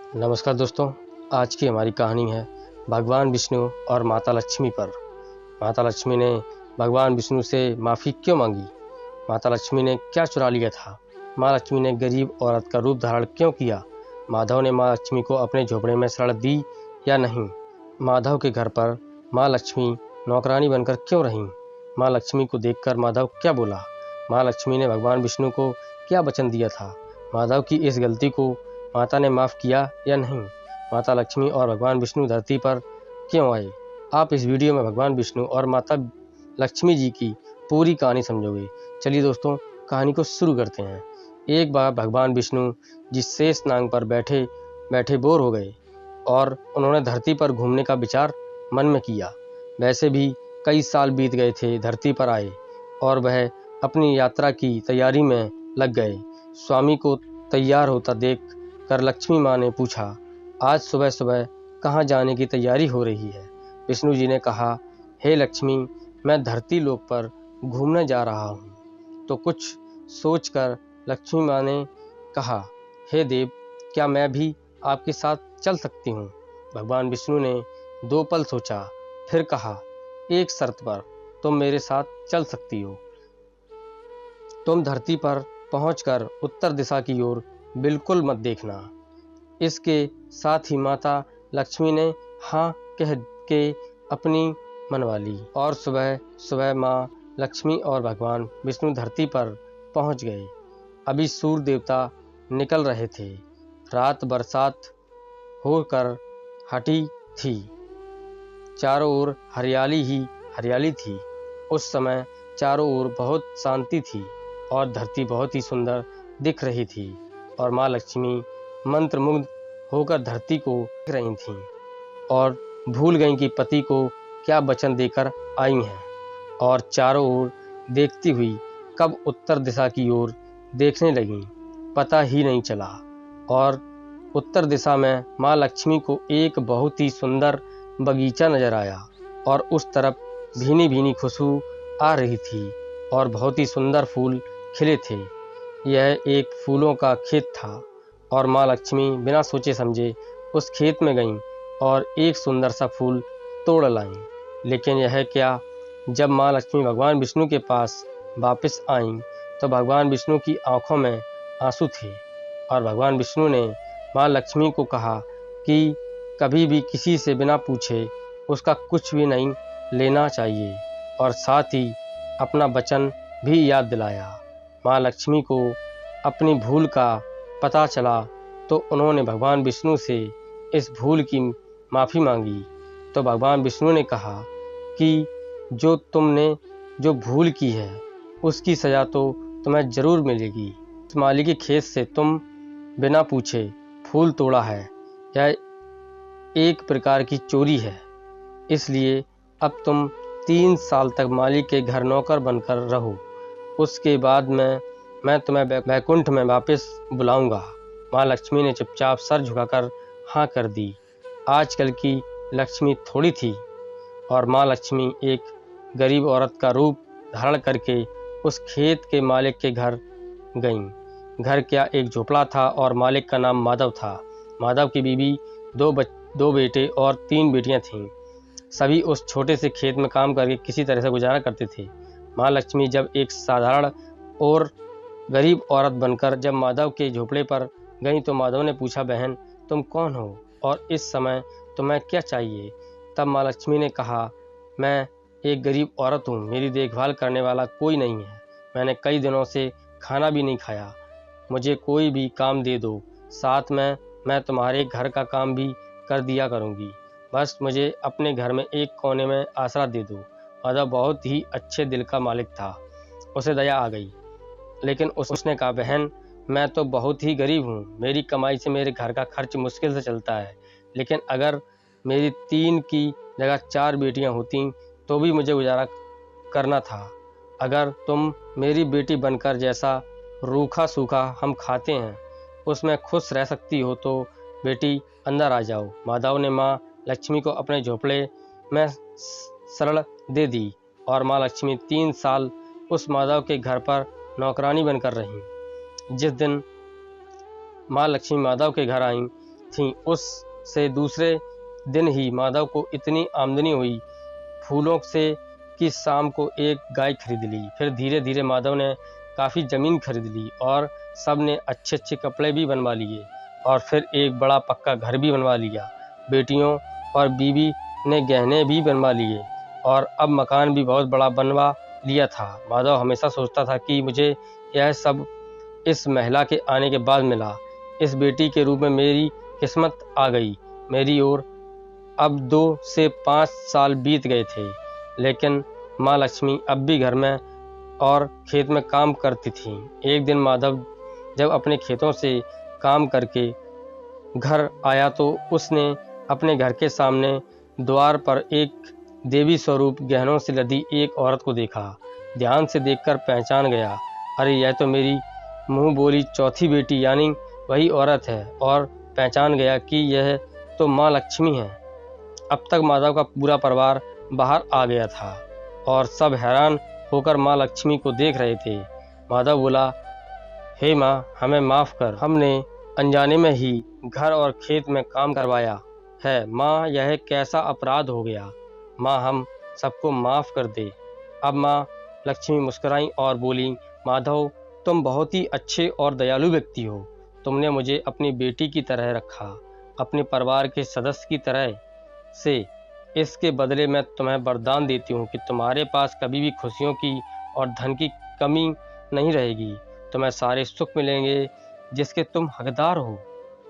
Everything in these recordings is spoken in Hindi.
नमस्कार दोस्तों, आज की हमारी कहानी है भगवान विष्णु और माता लक्ष्मी पर। माता लक्ष्मी ने भगवान विष्णु से माफ़ी क्यों मांगी? माता लक्ष्मी ने क्या चुरा लिया था? माँ लक्ष्मी ने गरीब औरत का रूप धारण क्यों किया? माधव ने माँ लक्ष्मी को अपने झोपड़े में शरण दी या नहीं? माधव के घर पर माँ लक्ष्मी नौकरानी बनकर क्यों रहीं? माँ लक्ष्मी को देखकर माधव क्या बोला? माँ लक्ष्मी ने भगवान विष्णु को क्या वचन दिया था? माधव की इस गलती को माता ने माफ़ किया या नहीं? माता लक्ष्मी और भगवान विष्णु धरती पर क्यों आए? आप इस वीडियो में भगवान विष्णु और माता लक्ष्मी जी की पूरी कहानी समझोगे। चलिए दोस्तों, कहानी को शुरू करते हैं। एक बार भगवान विष्णु जिस शेष नाग पर बैठे बैठे बोर हो गए और उन्होंने धरती पर घूमने का विचार मन में किया। वैसे भी कई साल बीत गए थे धरती पर आए और वह अपनी यात्रा की तैयारी में लग गए। स्वामी को तैयार होता देख कर लक्ष्मी माँ ने पूछा, आज सुबह सुबह कहाँ जाने की तैयारी हो रही है? विष्णु जी ने कहा, हे लक्ष्मी, मैं धरती लोक पर घूमने जा रहा हूँ। तो कुछ सोचकर लक्ष्मी माँ ने कहा, हे देव, क्या मैं भी आपके साथ चल सकती हूँ? भगवान विष्णु ने 2 पल सोचा, फिर कहा, एक शर्त पर तुम मेरे साथ चल सकती हो। तुम धरती पर पहुंचकर उत्तर दिशा की ओर बिल्कुल मत देखना। इसके साथ ही माता लक्ष्मी ने हाँ कह के अपनी मनवा ली और सुबह सुबह माँ लक्ष्मी और भगवान विष्णु धरती पर पहुंच गए। अभी सूर्य देवता निकल रहे थे। रात बरसात होकर हटी थी। चारों ओर हरियाली ही हरियाली थी। उस समय चारों ओर बहुत शांति थी और धरती बहुत ही सुंदर दिख रही थी और माँ लक्ष्मी मंत्रमुग्ध होकर धरती को देख रही थीं और भूल गईं कि पति को क्या वचन देकर आई हैं और चारों ओर देखती हुई कब उत्तर दिशा की ओर देखने लगीं, पता ही नहीं चला। और उत्तर दिशा में माँ लक्ष्मी को एक बहुत ही सुंदर बगीचा नजर आया और उस तरफ भीनी भीनी खुशबू आ रही थी और बहुत ही सुंदर फूल खिले थे। यह एक फूलों का खेत था और माँ लक्ष्मी बिना सोचे समझे उस खेत में गईं और एक सुंदर सा फूल तोड़ लाईं। लेकिन यह क्या, जब माँ लक्ष्मी भगवान विष्णु के पास वापस आईं तो भगवान विष्णु की आंखों में आंसू थे और भगवान विष्णु ने माँ लक्ष्मी को कहा कि कभी भी किसी से बिना पूछे उसका कुछ भी नहीं लेना चाहिए और साथ ही अपना वचन भी याद दिलाया। माँ लक्ष्मी को अपनी भूल का पता चला तो उन्होंने भगवान विष्णु से इस भूल की माफ़ी मांगी। तो भगवान विष्णु ने कहा कि जो तुमने जो भूल की है उसकी सज़ा तो तुम्हें ज़रूर मिलेगी। इस माली के खेत से तुम बिना पूछे फूल तोड़ा है, यह एक प्रकार की चोरी है। इसलिए अब तुम 3 साल तक माली के घर नौकर बनकर रहो। उसके बाद मैं तुम्हें वैकुंठ में वापस बुलाऊंगा। माँ लक्ष्मी ने चुपचाप सर झुकाकर हाँ कर दी। आजकल की लक्ष्मी थोड़ी थी और माँ लक्ष्मी एक गरीब औरत का रूप धारण करके उस खेत के मालिक के घर गईं। घर क्या, एक झोपड़ा था और मालिक का नाम माधव था। माधव की बीवी 2 बेटे और 3 बेटियां थीं। सभी उस छोटे से खेत में काम करके किसी तरह से गुजारा करते थे। माँ लक्ष्मी जब एक साधारण और गरीब औरत बनकर जब माधव के झोपड़े पर गईं तो माधव ने पूछा, बहन तुम कौन हो और इस समय तुम्हें क्या चाहिए? तब माँ लक्ष्मी ने कहा, मैं एक गरीब औरत हूँ, मेरी देखभाल करने वाला कोई नहीं है। मैंने कई दिनों से खाना भी नहीं खाया। मुझे कोई भी काम दे दो, साथ में मैं तुम्हारे घर का काम भी कर दिया करूँगी। बस मुझे अपने घर में एक कोने में आसरा दे दो। माधव बहुत ही अच्छे दिल का मालिक था। उसे दया आ गई, लेकिन उसने कहा, बहन मैं तो बहुत ही गरीब हूँ, मेरी कमाई से मेरे घर का खर्च मुश्किल से चलता है। लेकिन अगर मेरी 3 की जगह 4 बेटियाँ होती तो भी मुझे गुजारा करना था। अगर तुम मेरी बेटी बनकर जैसा रूखा सूखा हम खाते हैं उसमें खुश रह सकती हो तो बेटी अंदर आ जाओ। माधव ने माँ लक्ष्मी को अपने झोपड़े में शरण दे दी और माँ लक्ष्मी 3 साल उस माधव के घर पर नौकरानी बनकर रहीं। जिस दिन माँ लक्ष्मी माधव के घर आई थीं उस से दूसरे दिन ही माधव को इतनी आमदनी हुई फूलों से कि शाम को एक गाय खरीद ली। फिर धीरे धीरे माधव ने काफ़ी ज़मीन खरीद ली और सब ने अच्छे अच्छे कपड़े भी बनवा लिए और फिर एक बड़ा पक्का घर भी बनवा लिया। बेटियों और बीवी ने गहने भी बनवा लिए और अब मकान भी बहुत बड़ा बनवा लिया था। माधव हमेशा सोचता था कि मुझे यह सब इस महिला के आने के बाद मिला। इस बेटी के रूप में मेरी किस्मत आ गई मेरी ओर। अब 2 से 5 साल बीत गए थे, लेकिन माँ लक्ष्मी अब भी घर में और खेत में काम करती थीं। एक दिन माधव जब अपने खेतों से काम करके घर आया तो उसने अपने घर के सामने द्वार पर एक देवी स्वरूप गहनों से लदी एक औरत को देखा। ध्यान से देखकर पहचान गया, अरे यह तो मेरी मुँह बोली चौथी बेटी यानी वही औरत है, और पहचान गया कि यह तो माँ लक्ष्मी है। अब तक माधव का पूरा परिवार बाहर आ गया था और सब हैरान होकर माँ लक्ष्मी को देख रहे थे। माधव बोला, हे माँ, हमें माफ़ कर, हमने अनजाने में ही घर और खेत में काम करवाया है। माँ, यह कैसा अपराध हो गया। माँ, हम सबको माफ़ कर दे। अब माँ लक्ष्मी मुस्कुराई और बोली, माधव, तुम बहुत ही अच्छे और दयालु व्यक्ति हो। तुमने मुझे अपनी बेटी की तरह रखा, अपने परिवार के सदस्य की तरह से। इसके बदले मैं तुम्हें वरदान देती हूँ कि तुम्हारे पास कभी भी खुशियों की और धन की कमी नहीं रहेगी। तुम्हें सारे सुख मिलेंगे जिसके तुम हकदार हो।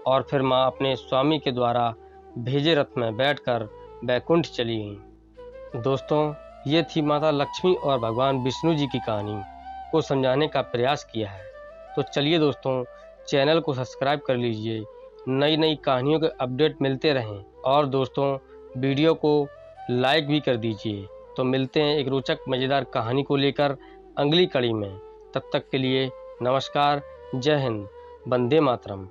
और फिर माँ अपने स्वामी के द्वारा भेजे रथ में बैठकर बैकुंठ चली गईं। दोस्तों, ये थी माता लक्ष्मी और भगवान विष्णु जी की कहानी को समझाने का प्रयास किया है। तो चलिए दोस्तों, चैनल को सब्सक्राइब कर लीजिए, नई नई कहानियों के अपडेट मिलते रहें। और दोस्तों, वीडियो को लाइक भी कर दीजिए। तो मिलते हैं एक रोचक मज़ेदार कहानी को लेकर अगली कड़ी में। तब तक के लिए नमस्कार, जय हिंद, वंदे मातरम।